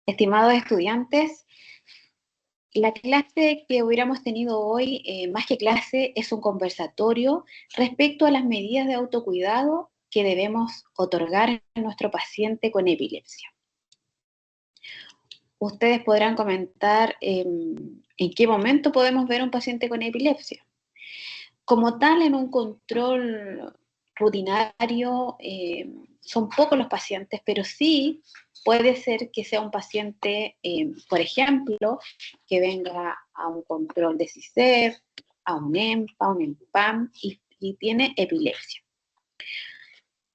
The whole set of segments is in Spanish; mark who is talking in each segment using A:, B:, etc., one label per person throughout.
A: Estimados estudiantes, la clase que hubiéramos tenido hoy, más que clase, es un conversatorio respecto a las medidas de autocuidado que debemos otorgar a nuestro paciente con epilepsia. Ustedes podrán comentar en qué momento podemos ver a un paciente con epilepsia. Como tal, en un control rutinario, son pocos los pacientes, pero sí puede ser que sea un paciente, por ejemplo, que venga a un control de CICER, a un EMPA, un EMPAM y tiene epilepsia.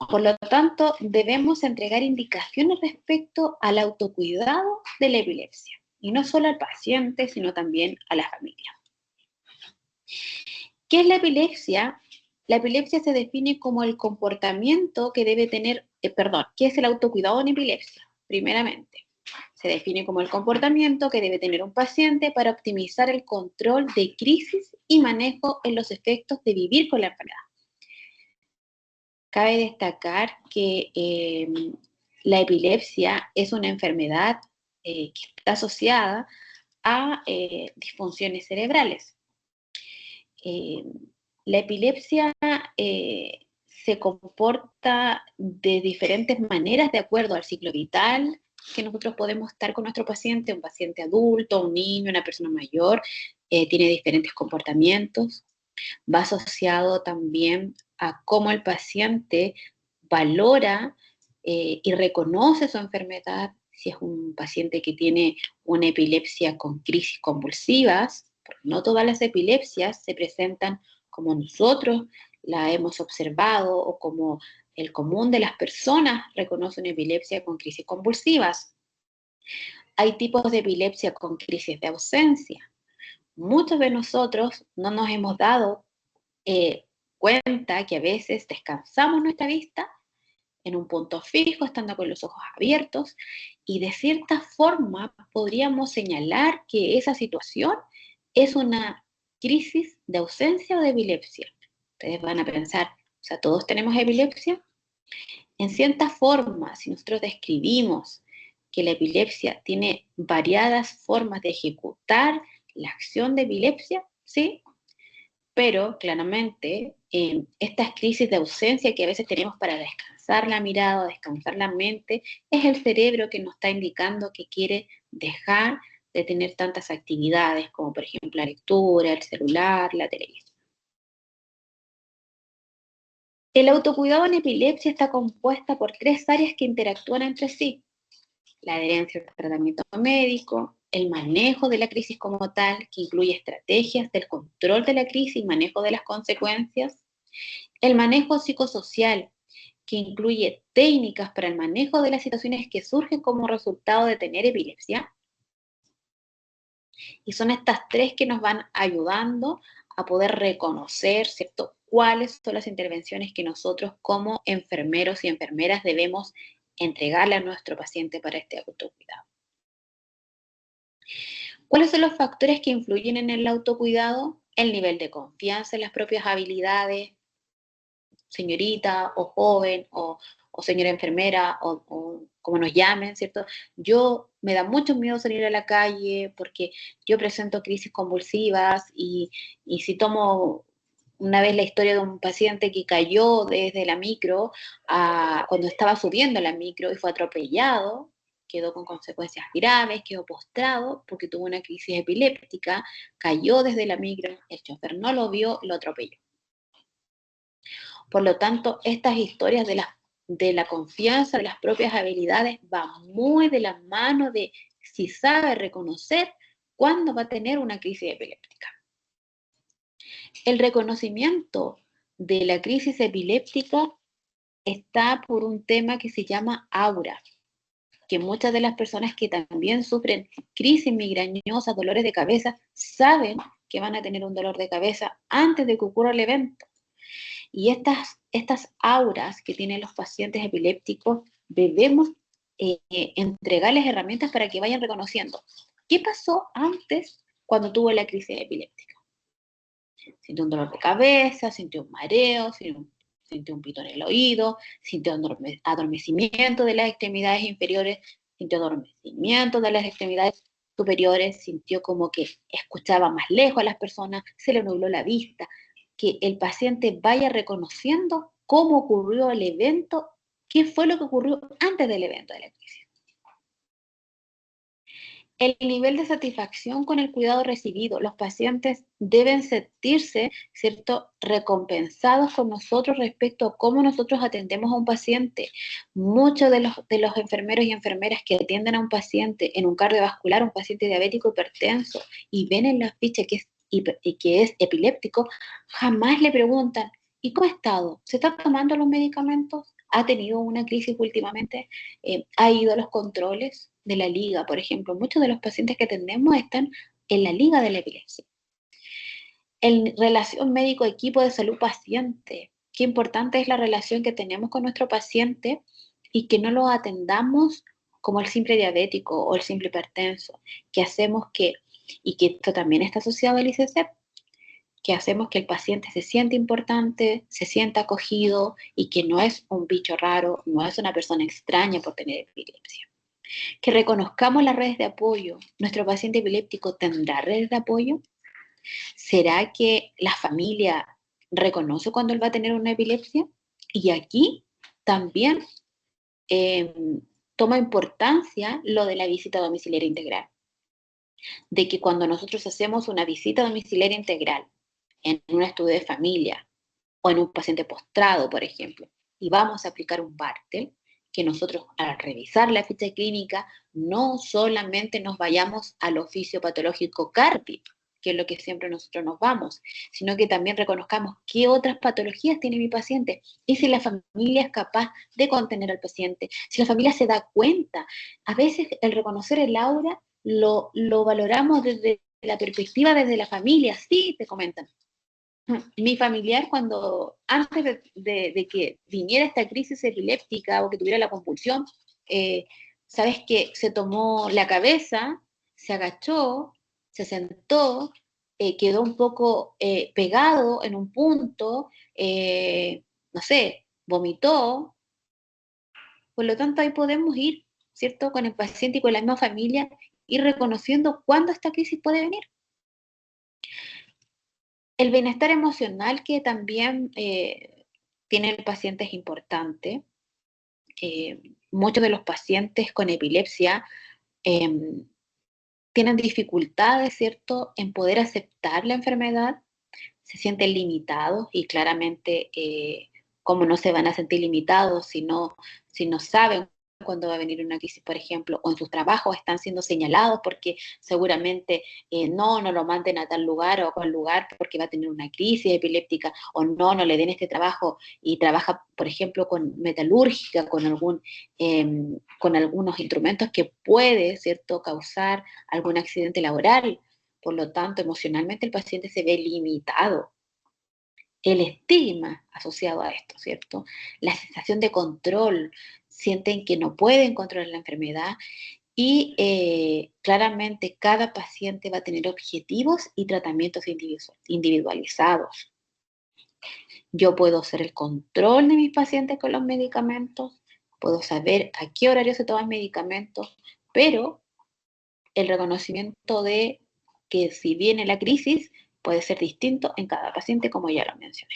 A: Por lo tanto, debemos entregar indicaciones respecto al autocuidado de la epilepsia, y no solo al paciente, sino también a la familia. ¿Qué es la epilepsia? La epilepsia se define como el comportamiento que debe tener, ¿qué es el autocuidado en epilepsia? Primeramente, se define como el comportamiento que debe tener un paciente para optimizar el control de crisis y manejo en los efectos de vivir con la enfermedad. Cabe destacar que la epilepsia es una enfermedad que está asociada a disfunciones cerebrales. La epilepsia se comporta de diferentes maneras de acuerdo al ciclo vital que nosotros podemos estar con nuestro paciente, un paciente adulto, un niño, una persona mayor, tiene diferentes comportamientos. Va asociado también a cómo el paciente valora y reconoce su enfermedad, si es un paciente que tiene una epilepsia con crisis convulsivas, porque no todas las epilepsias se presentan como nosotros la hemos observado o como el común de las personas reconoce una epilepsia con crisis convulsivas. Hay tipos de epilepsia con crisis de ausencia. Muchos de nosotros no nos hemos dado cuenta que a veces descansamos nuestra vista en un punto fijo, estando con los ojos abiertos, y de cierta forma podríamos señalar que esa situación es una crisis de ausencia o de epilepsia. Ustedes van a pensar, o sea, ¿todos tenemos epilepsia? En cierta forma, si nosotros describimos que la epilepsia tiene variadas formas de ejecutar la acción de epilepsia, ¿sí? Pero claramente estas crisis de ausencia que a veces tenemos para descansar la mirada, descansar la mente, es el cerebro que nos está indicando que quiere dejar de tener tantas actividades como por ejemplo la lectura, el celular, la televisión. El autocuidado en epilepsia está compuesta por 3 áreas que interactúan entre sí: la adherencia al tratamiento médico, el manejo de la crisis como tal, que incluye estrategias del control de la crisis y manejo de las consecuencias, el manejo psicosocial, que incluye técnicas para el manejo de las situaciones que surgen como resultado de tener epilepsia. Y son estas 3 que nos van ayudando a poder reconocer, ¿cierto?, cuáles son las intervenciones que nosotros como enfermeros y enfermeras debemos entregarle a nuestro paciente para este autocuidado. ¿Cuáles son los factores que influyen en el autocuidado? El nivel de confianza en las propias habilidades, señorita o joven o señora enfermera o como nos llamen, ¿cierto? Yo me da mucho miedo salir a la calle porque yo presento crisis convulsivas y si tomo una vez la historia de un paciente que cayó desde la micro cuando estaba subiendo la micro y fue atropellado, quedó con consecuencias graves, quedó postrado porque tuvo una crisis epiléptica, cayó desde la micro, el chofer no lo vio, lo atropelló. Por lo tanto, estas historias de la confianza, de las propias habilidades, van muy de la mano de si sabe reconocer cuándo va a tener una crisis epiléptica. El reconocimiento de la crisis epiléptica está por un tema que se llama aura, que muchas de las personas que también sufren crisis migrañosas, dolores de cabeza, saben que van a tener un dolor de cabeza antes de que ocurra el evento. Y estas auras que tienen los pacientes epilépticos, debemos entregarles herramientas para que vayan reconociendo qué pasó antes cuando tuvo la crisis epiléptica. Sintió un dolor de cabeza, sintió un mareo, sintió un pito en el oído, sintió adormecimiento de las extremidades inferiores, sintió adormecimiento de las extremidades superiores, sintió como que escuchaba más lejos a las personas, se le nubló la vista, que el paciente vaya reconociendo cómo ocurrió el evento, qué fue lo que ocurrió antes del evento de la crisis. El nivel de satisfacción con el cuidado recibido. Los pacientes deben sentirse, ¿cierto?, recompensados con nosotros respecto a cómo nosotros atendemos a un paciente. Muchos de los enfermeros y enfermeras que atienden a un paciente en un cardiovascular, un paciente diabético hipertenso, y ven en la ficha que es epiléptico, jamás le preguntan, ¿y cómo ha estado? ¿Se está tomando los medicamentos? ¿Ha tenido una crisis últimamente? ¿Ha ido a los controles de la liga, por ejemplo? Muchos de los pacientes que atendemos están en la liga de la epilepsia. En relación médico-equipo de salud-paciente, qué importante es la relación que tenemos con nuestro paciente y que no lo atendamos como el simple diabético o el simple hipertenso, que hacemos y que esto también está asociado al ICC, que hacemos que el paciente se sienta importante, se sienta acogido y que no es un bicho raro, no es una persona extraña por tener epilepsia. Que reconozcamos las redes de apoyo. ¿Nuestro paciente epiléptico tendrá redes de apoyo? ¿Será que la familia reconoce cuando él va a tener una epilepsia? Y aquí también eh, toma importancia lo de la visita domiciliaria integral. De que cuando nosotros hacemos una visita domiciliaria integral en un estudio de familia o en un paciente postrado, por ejemplo, y vamos a aplicar un Bartel, que nosotros al revisar la ficha clínica no solamente nos vayamos al oficio patológico CARPI, que es lo que siempre nosotros nos vamos, sino que también reconozcamos qué otras patologías tiene mi paciente y si la familia es capaz de contener al paciente, si la familia se da cuenta. A veces el reconocer el aura lo valoramos desde la perspectiva desde la familia, sí, te comentan. Mi familiar, antes de que viniera esta crisis epiléptica o que tuviera la convulsión, sabes que se tomó la cabeza, se agachó, se sentó, quedó un poco pegado en un punto, no sé, vomitó. Por lo tanto, ahí podemos ir, ¿cierto?, con el paciente y con la misma familia, ir reconociendo cuándo esta crisis puede venir. El bienestar emocional que también tiene el paciente es importante. Muchos de los pacientes con epilepsia eh, tienen dificultades, ¿cierto?, en poder aceptar la enfermedad, se sienten limitados y claramente, ¿cómo no se van a sentir limitados si no saben cuándo va a venir una crisis, por ejemplo, o en sus trabajos están siendo señalados porque seguramente no lo manden a tal lugar o a cual lugar porque va a tener una crisis epiléptica, o no le den este trabajo y trabaja, por ejemplo, con metalúrgica, con algunos instrumentos que puede, ¿cierto?, causar algún accidente laboral. Por lo tanto, emocionalmente el paciente se ve limitado. El estigma asociado a esto, ¿cierto? La sensación de control, sienten que no pueden controlar la enfermedad y claramente cada paciente va a tener objetivos y tratamientos individualizados. Yo puedo hacer el control de mis pacientes con los medicamentos, puedo saber a qué horario se toman medicamentos, pero el reconocimiento de que si viene la crisis puede ser distinto en cada paciente, como ya lo mencioné.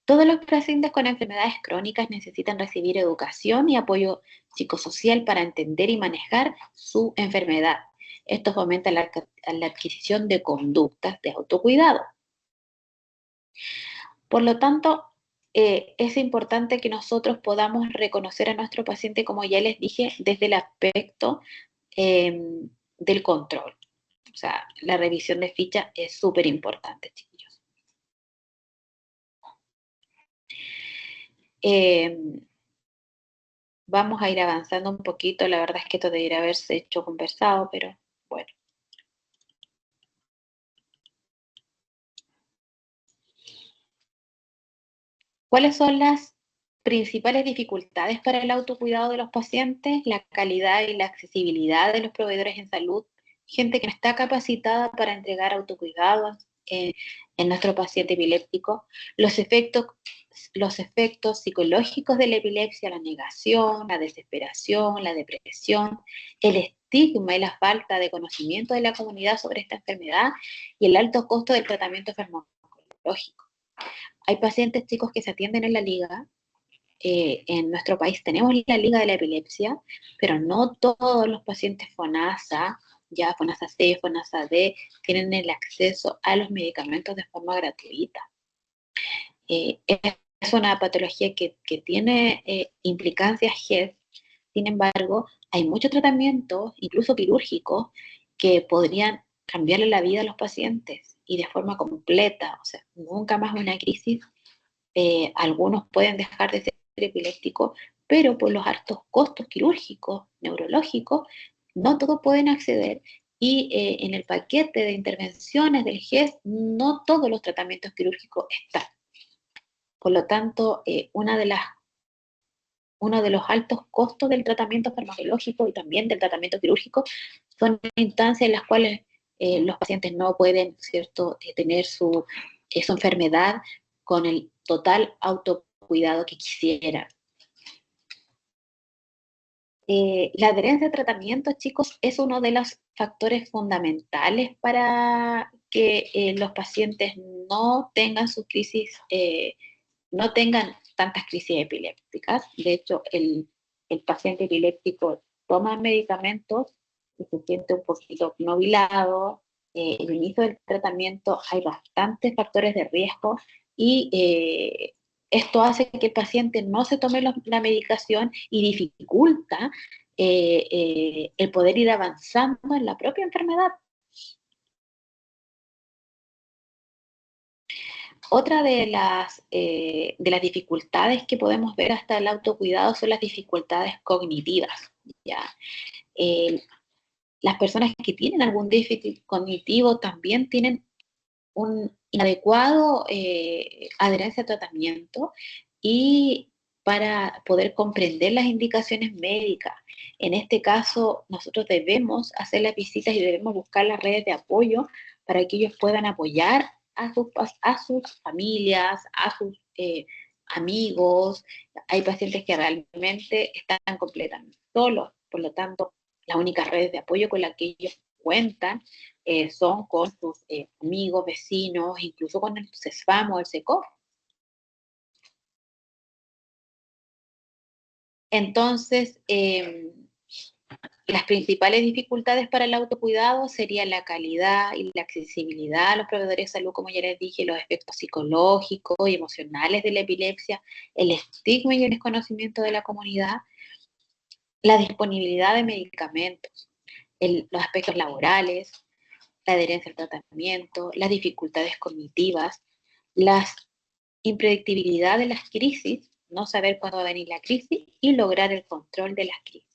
A: Todos los pacientes con enfermedades crónicas necesitan recibir educación y apoyo psicosocial para entender y manejar su enfermedad. Esto fomenta la adquisición de conductas de autocuidado. Por lo tanto, es importante que nosotros podamos reconocer a nuestro paciente, como ya les dije, desde el aspecto eh, del control. O sea, la revisión de ficha es súper importante, chiquillos. Eh, Vamos a ir avanzando un poquito. La verdad es que esto debería haberse hecho conversado, pero bueno. ¿Cuáles son las principales dificultades para el autocuidado de los pacientes? La calidad y la accesibilidad de los proveedores en salud. Gente que no está capacitada para entregar autocuidado en nuestro paciente epiléptico. Los efectos los efectos psicológicos de la epilepsia, la negación, la desesperación, la depresión, el estigma y la falta de conocimiento de la comunidad sobre esta enfermedad y el alto costo del tratamiento farmacológico. Hay pacientes, chicos, que se atienden en la liga. En nuestro país tenemos la Liga de la Epilepsia, pero no todos los pacientes FONASA, ya FONASA C, FONASA D, tienen el acceso a los medicamentos de forma gratuita. Es una patología que tiene implicancias GES. Sin embargo, hay muchos tratamientos, incluso quirúrgicos, que podrían cambiarle la vida a los pacientes y de forma completa, o sea, nunca más una crisis. Algunos pueden dejar de ser epilépticos, pero por los altos costos quirúrgicos, neurológicos, no todos pueden acceder. Y en el paquete de intervenciones del GES, no todos los tratamientos quirúrgicos están. Por lo tanto, uno de los altos costos del tratamiento farmacológico y también del tratamiento quirúrgico son instancias en las cuales los pacientes no pueden, ¿cierto?, tener su enfermedad con el total autocuidado que quisieran. La adherencia a tratamiento, chicos, es uno de los factores fundamentales para que los pacientes no tengan sus crisis, no tengan tantas crisis epilépticas. De hecho, el paciente epiléptico toma medicamentos y se siente un poquito obnubilado. El inicio del tratamiento hay bastantes factores de riesgo y esto hace que el paciente no se tome la medicación y dificulta el poder ir avanzando en la propia enfermedad. Otra de las dificultades que podemos ver hasta el autocuidado son las dificultades cognitivas, ¿ya? Eh, las personas que tienen algún déficit cognitivo también tienen un inadecuado adherencia a tratamiento y para poder comprender las indicaciones médicas. En este caso, nosotros debemos hacer las visitas y debemos buscar las redes de apoyo para que ellos puedan apoyar a sus familias, a sus amigos. Hay pacientes que realmente están completamente solos, por lo tanto, las únicas redes de apoyo con las que ellos cuentan son con sus amigos, vecinos, incluso con el CESFAM o el SECOF. Entonces, las principales dificultades para el autocuidado serían la calidad y la accesibilidad a los proveedores de salud, como ya les dije, los efectos psicológicos y emocionales de la epilepsia, el estigma y el desconocimiento de la comunidad, la disponibilidad de medicamentos, los aspectos laborales, la adherencia al tratamiento, las dificultades cognitivas, la impredictibilidad de las crisis, no saber cuándo va a venir la crisis y lograr el control de las crisis.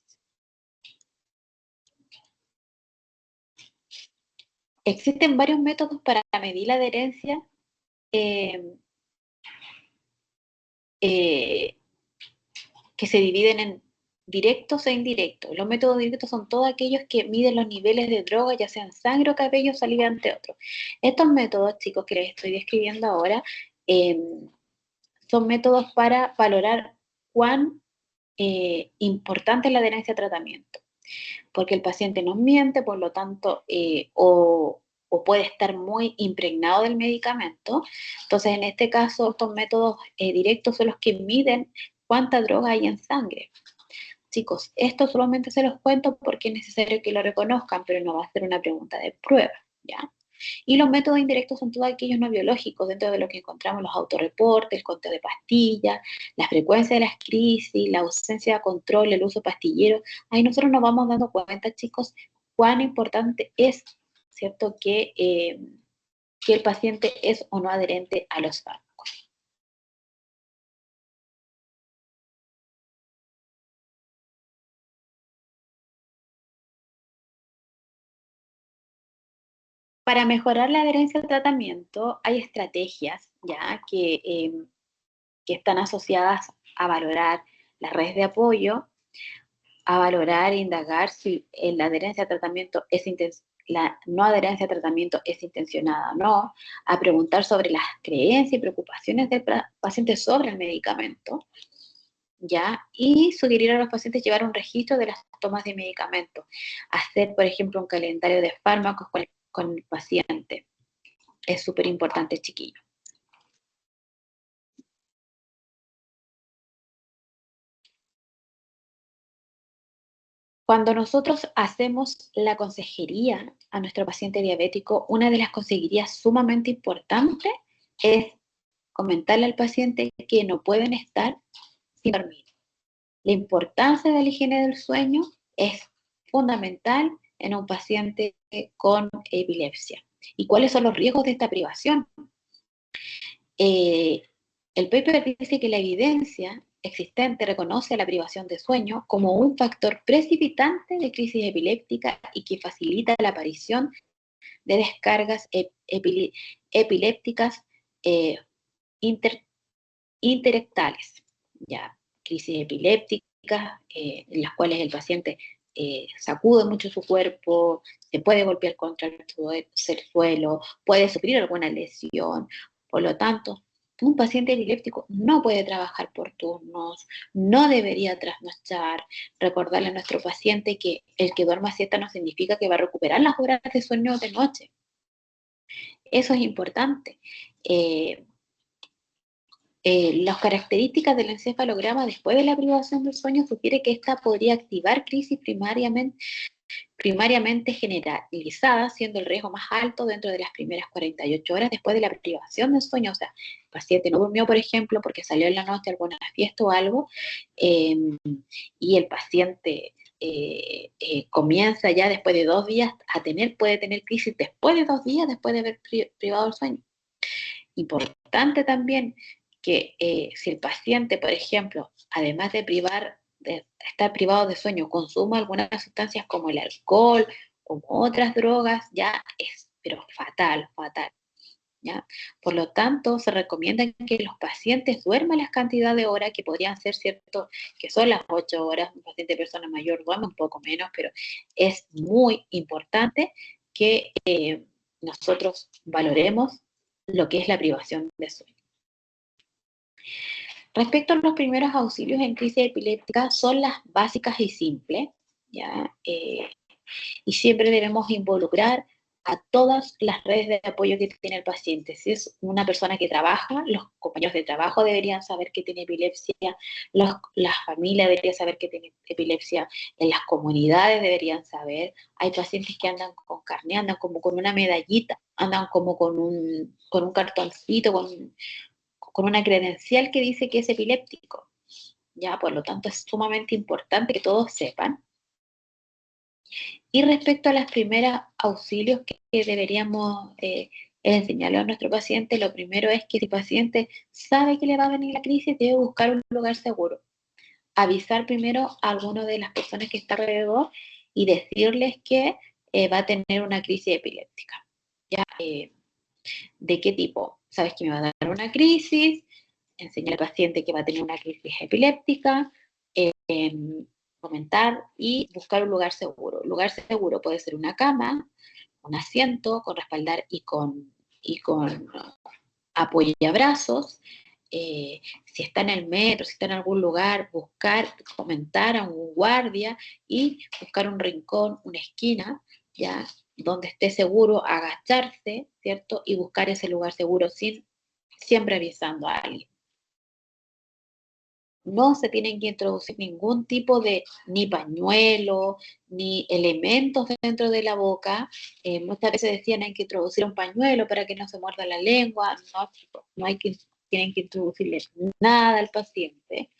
A: Existen varios métodos para medir la adherencia eh, eh, que se dividen en directos e indirectos. Los métodos directos son todos aquellos que miden los niveles de droga, ya sean sangre o cabello, saliva, entre otros. Estos métodos, chicos, que les estoy describiendo ahora, eh, son métodos para valorar cuán importante es la adherencia a tratamiento, porque el paciente nos miente, por lo tanto, o puede estar muy impregnado del medicamento. Entonces, en este caso, estos métodos directos son los que miden cuánta droga hay en sangre. Chicos, esto solamente se los cuento porque es necesario que lo reconozcan, pero no va a ser una pregunta de prueba, ¿ya? Y los métodos indirectos son todos aquellos no biológicos, dentro de lo que encontramos los autorreportes, el conteo de pastillas, la frecuencia de las crisis, la ausencia de control, el uso pastillero. Ahí nosotros nos vamos dando cuenta, chicos, cuán importante es, ¿cierto?, que el paciente es o no adherente a los fármacos. Para mejorar la adherencia al tratamiento, hay estrategias ya que están asociadas a valorar las redes de apoyo, a valorar e indagar si la adherencia al tratamiento es la no adherencia a tratamiento es intencionada o no, a preguntar sobre las creencias y preocupaciones del paciente sobre el medicamento, ¿ya? Y sugerir a los pacientes llevar un registro de las tomas de medicamentos, hacer, por ejemplo, un calendario de fármacos con el paciente. Es súper importante, chiquillo. Cuando nosotros hacemos la consejería a nuestro paciente diabético, una de las consejerías sumamente importantes es comentarle al paciente que no pueden estar sin dormir. La importancia de la higiene del sueño es fundamental en un paciente con epilepsia. ¿Y cuáles son los riesgos de esta privación? Eh, el paper dice que la evidencia existente reconoce la privación de sueño como un factor precipitante de crisis epiléptica y que facilita la aparición de descargas epilépticas eh, inter interictales, ya, crisis epilépticas, en las cuales el paciente sacude mucho su cuerpo, se puede golpear contra el suelo, puede sufrir alguna lesión. Por lo tanto, un paciente epiléptico no puede trabajar por turnos, no debería trasnochar. Recordarle a nuestro paciente que el que duerma siesta no significa que va a recuperar las horas de sueño de noche. Eso es importante. Las características del encefalograma después de la privación del sueño sugiere que esta podría activar crisis primariamente generalizadas, siendo el riesgo más alto dentro de las primeras 48 horas después de la privación del sueño. O sea, el paciente no durmió, por ejemplo, porque salió en la noche a alguna fiesta o algo, eh, y el paciente comienza ya después de 2 días puede tener crisis después de 2 días después de haber privado el sueño. Importante también que si el paciente, por ejemplo, además de estar privado de sueño, consuma algunas sustancias como el alcohol, como otras drogas, ya es, pero fatal, fatal. ¿Ya? Por lo tanto, se recomienda que los pacientes duerman las cantidades de horas que podrían ser, cierto, que son las 8 horas, un paciente de persona mayor duerme un poco menos, pero es muy importante que nosotros valoremos lo que es la privación de sueño. Respecto a los primeros auxilios en crisis epiléptica, son las básicas y simples, ¿ya? Y siempre debemos involucrar a todas las redes de apoyo que tiene el paciente. Si es una persona que trabaja, los compañeros de trabajo deberían saber que tiene epilepsia, las familias deberían saber que tiene epilepsia, en las comunidades deberían saber. Hay pacientes que andan con carné, andan como con una medallita, andan como con un cartoncito, con una credencial que dice que es epiléptico. Ya, por lo tanto, es sumamente importante que todos sepan. Y respecto a las primeras auxilios que deberíamos enseñarle a nuestro paciente, lo primero es que si el paciente sabe que le va a venir la crisis, debe buscar un lugar seguro. Avisar primero a alguna de las personas que está alrededor y decirles que va a tener una crisis epiléptica. ¿Ya? ¿De qué tipo? Sabes que me va a dar una crisis, enseñar al paciente que va a tener una crisis epiléptica, comentar y buscar un lugar seguro. Un lugar seguro puede ser una cama, un asiento con respaldar y con apoyabrazos. Si está en el metro, si está en algún lugar, buscar, comentar a un guardia y buscar un rincón, una esquina, ya donde esté seguro, agacharse, ¿cierto? Y buscar ese lugar seguro siempre avisando a alguien. No se tienen que introducir ningún tipo de ni pañuelo, ni elementos dentro de la boca. Muchas veces decían hay que introducir un pañuelo para que no se muerda la lengua. No, chicos, no hay que, tienen que introducirle nada al paciente.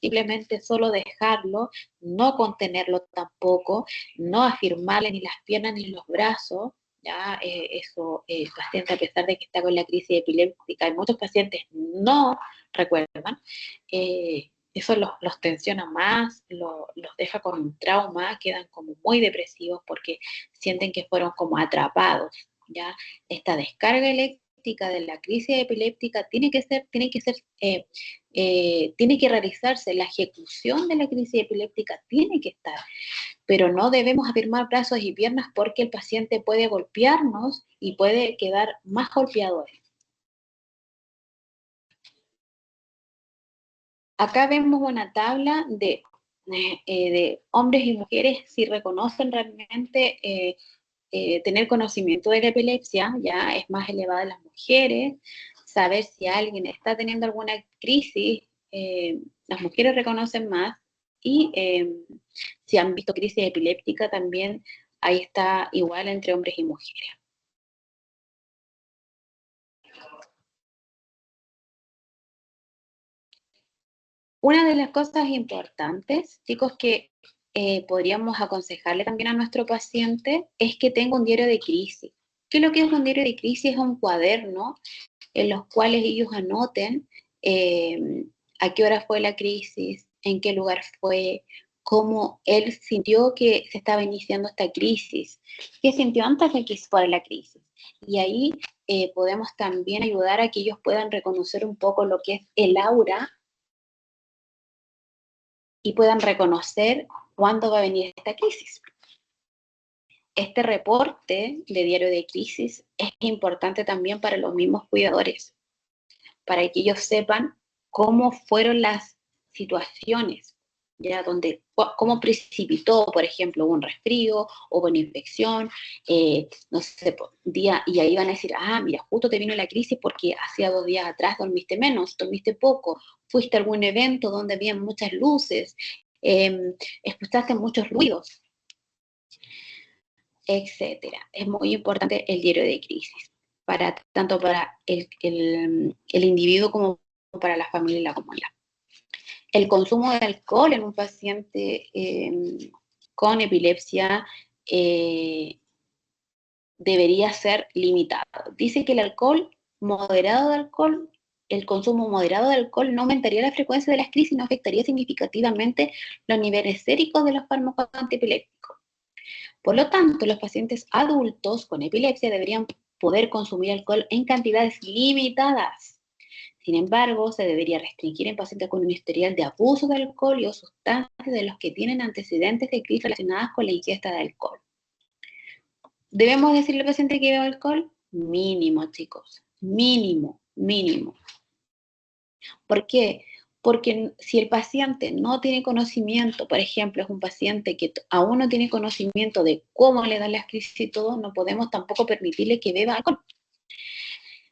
A: Simplemente solo dejarlo, no contenerlo tampoco, no afirmarle ni las piernas ni los brazos. Ya, eso, el paciente, a pesar de que está con la crisis epiléptica, y muchos pacientes no recuerdan, eso los tensiona más, los deja con un trauma, quedan como muy depresivos porque sienten que fueron como atrapados, ¿ya? Esta descarga eléctrica de la crisis epiléptica tiene que ser tiene que realizarse, la ejecución de la crisis epiléptica tiene que estar, pero no debemos afirmar brazos y piernas porque el paciente puede golpearnos y puede quedar más golpeado. Acá vemos una tabla de hombres y mujeres si reconocen realmente tener conocimiento de la epilepsia, ya es más elevada en las mujeres, saber si alguien está teniendo alguna crisis, las mujeres reconocen más, y si han visto crisis epiléptica también, ahí está igual entre hombres y mujeres. Una de las cosas importantes, chicos, que podríamos aconsejarle también a nuestro paciente es que tenga un diario de crisis. ¿Qué es lo que es un diario de crisis? Es un cuaderno en los cuales ellos anoten a qué hora fue la crisis, en qué lugar fue, cómo él sintió que se estaba iniciando esta crisis, qué sintió antes de que fuera la crisis. Y ahí podemos también ayudar a que ellos puedan reconocer un poco lo que es el aura y puedan reconocer cuándo va a venir esta crisis. Este reporte de diario de crisis es importante también para los mismos cuidadores, para que ellos sepan cómo fueron las situaciones, ya donde, cómo precipitó, por ejemplo, hubo un resfrío, hubo una infección, no sé, día, y ahí van a decir, ah, mira, justo te vino la crisis porque hacía 2 días atrás dormiste menos, dormiste poco, fuiste a algún evento donde había muchas luces, escuchaste muchos ruidos, etcétera. Es muy importante el diario de crisis, tanto para el individuo como para la familia y la comunidad. El consumo de alcohol en un paciente con epilepsia debería ser limitado. Dice que el consumo moderado de alcohol no aumentaría la frecuencia de las crisis, no afectaría significativamente los niveles séricos de los fármacos antiepilépticos. Por lo tanto, los pacientes adultos con epilepsia deberían poder consumir alcohol en cantidades limitadas. Sin embargo, se debería restringir en pacientes con un historial de abuso de alcohol y o sustancias de los que tienen antecedentes de crisis relacionadas con la ingesta de alcohol. ¿Debemos decirle al paciente que beba alcohol? Mínimo, chicos. Mínimo, mínimo. ¿Por qué? Porque si el paciente no tiene conocimiento, por ejemplo, es un paciente que aún no tiene conocimiento de cómo le dan las crisis y todo, no podemos tampoco permitirle que beba alcohol.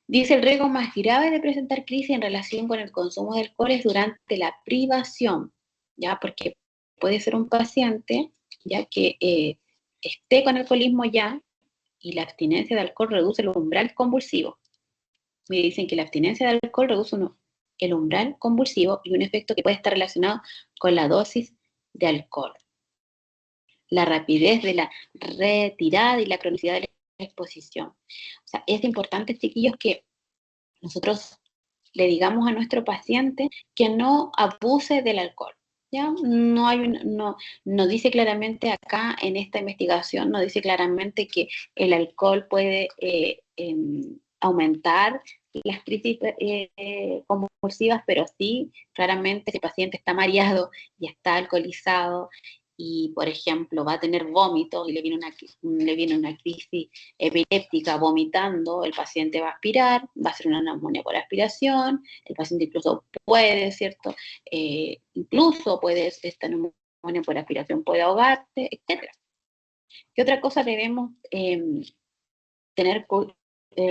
A: Dice el riesgo más grave de presentar crisis en relación con el consumo de alcohol es durante la privación, ¿ya? Porque puede ser un paciente ya que esté con alcoholismo ya y la abstinencia de alcohol reduce el umbral convulsivo. Me dicen que la abstinencia de alcohol reduce el umbral convulsivo y un efecto que puede estar relacionado con la dosis de alcohol. La rapidez de la retirada y la cronicidad de la exposición. O sea, es importante, chiquillos, que nosotros le digamos a nuestro paciente que no abuse del alcohol. ¿Ya? No dice claramente acá en esta investigación, no dice claramente que el alcohol puede aumentar las crisis convulsivas, pero sí, claramente si el paciente está mareado y está alcoholizado y, por ejemplo, va a tener vómitos y le viene una crisis epiléptica vomitando, el paciente va a aspirar, va a hacer una neumonía por aspiración, el paciente incluso puede, ¿cierto? Incluso puede, esta neumonía por aspiración puede ahogarte, etc. ¿Qué otra cosa debemos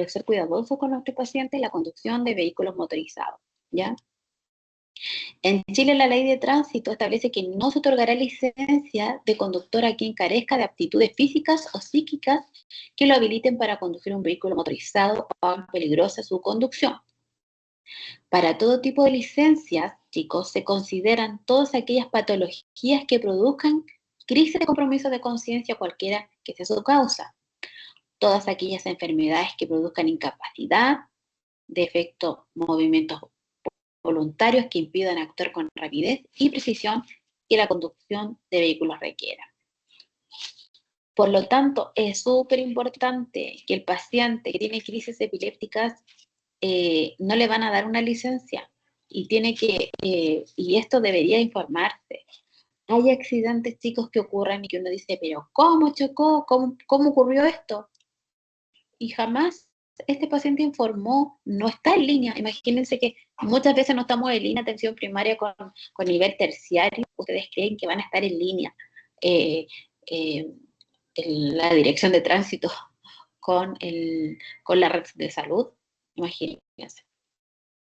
A: ser cuidadosos con nuestros pacientes? La conducción de vehículos motorizados, ¿ya? En Chile, la ley de tránsito establece que no se otorgará licencia de conductor a quien carezca de aptitudes físicas o psíquicas que lo habiliten para conducir un vehículo motorizado o hagan peligrosa su conducción. Para todo tipo de licencias, chicos, se consideran todas aquellas patologías que produzcan crisis de compromiso de conciencia, cualquiera que sea su causa. Todas aquellas enfermedades que produzcan incapacidad, defecto, movimientos voluntarios que impidan actuar con rapidez y precisión que la conducción de vehículos requiera. Por lo tanto, es súper importante que el paciente que tiene crisis epilépticas no le van a dar una licencia y tiene que, y esto debería informarse. Hay accidentes, chicos, que ocurren y que uno dice, pero ¿cómo chocó? ¿Cómo ocurrió esto? Y jamás este paciente informó, no está en línea. Imagínense que muchas veces no estamos en línea atención primaria con nivel terciario. Ustedes creen que van a estar en línea eh, eh, la dirección de tránsito con la red de salud. Imagínense.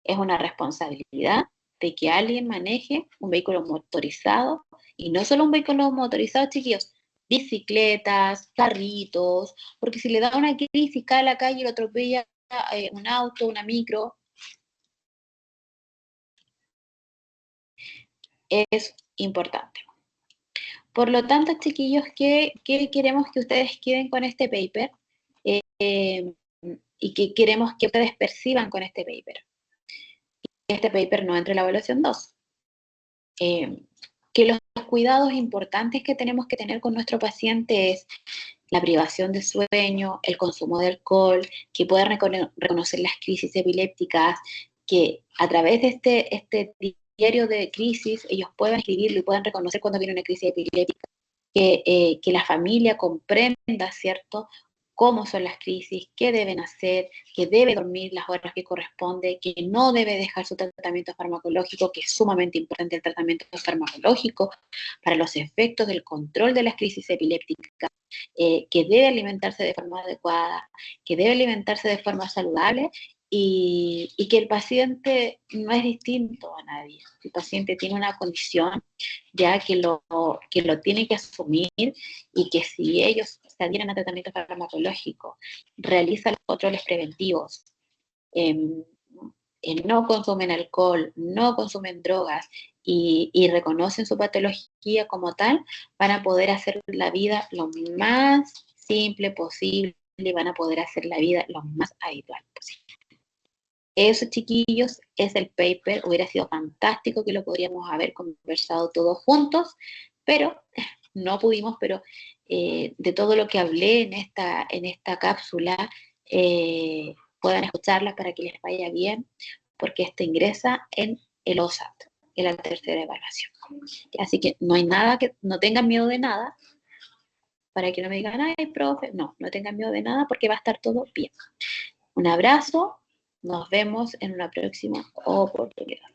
A: Es una responsabilidad de que alguien maneje un vehículo motorizado, y no solo un vehículo motorizado, chiquillos, bicicletas, carritos, porque si le da una crisis, cae a la calle y lo atropella un auto, una micro, es importante. Por lo tanto, chiquillos, ¿qué queremos que ustedes queden con este paper? Y qué queremos que ustedes perciban con este paper. Este paper no entre en la evaluación 2. Que los cuidados importantes que tenemos que tener con nuestro paciente es la privación de sueño, el consumo de alcohol, que puedan reconocer las crisis epilépticas, que a través de este diario de crisis ellos puedan escribirlo y puedan reconocer cuando viene una crisis epiléptica, que la familia comprenda, ¿cierto?, cómo son las crisis, qué deben hacer, que debe dormir las horas que corresponde, que no debe dejar su tratamiento farmacológico, que es sumamente importante el tratamiento farmacológico para los efectos del control de las crisis epilépticas, que debe alimentarse de forma adecuada, que debe alimentarse de forma saludable y que el paciente no es distinto a nadie. El paciente tiene una condición ya que lo tiene que asumir y que si ellos se adhieren a tratamiento farmacológico, realizan los controles preventivos, eh, no consumen alcohol, no consumen drogas y reconocen su patología como tal, van a poder hacer la vida lo más simple posible y van a poder hacer la vida lo más habitual posible. Eso, chiquillos, es el paper. Hubiera sido fantástico que lo podríamos haber conversado todos juntos, pero no pudimos, pero de todo lo que hablé en esta cápsula, puedan escucharla para que les vaya bien, porque esto ingresa en el OSAT, en la tercera evaluación. Así que no hay nada, que no tengan miedo de nada, para que no me digan, ay, profe, no tengan miedo de nada, porque va a estar todo bien. Un abrazo, nos vemos en una próxima oportunidad.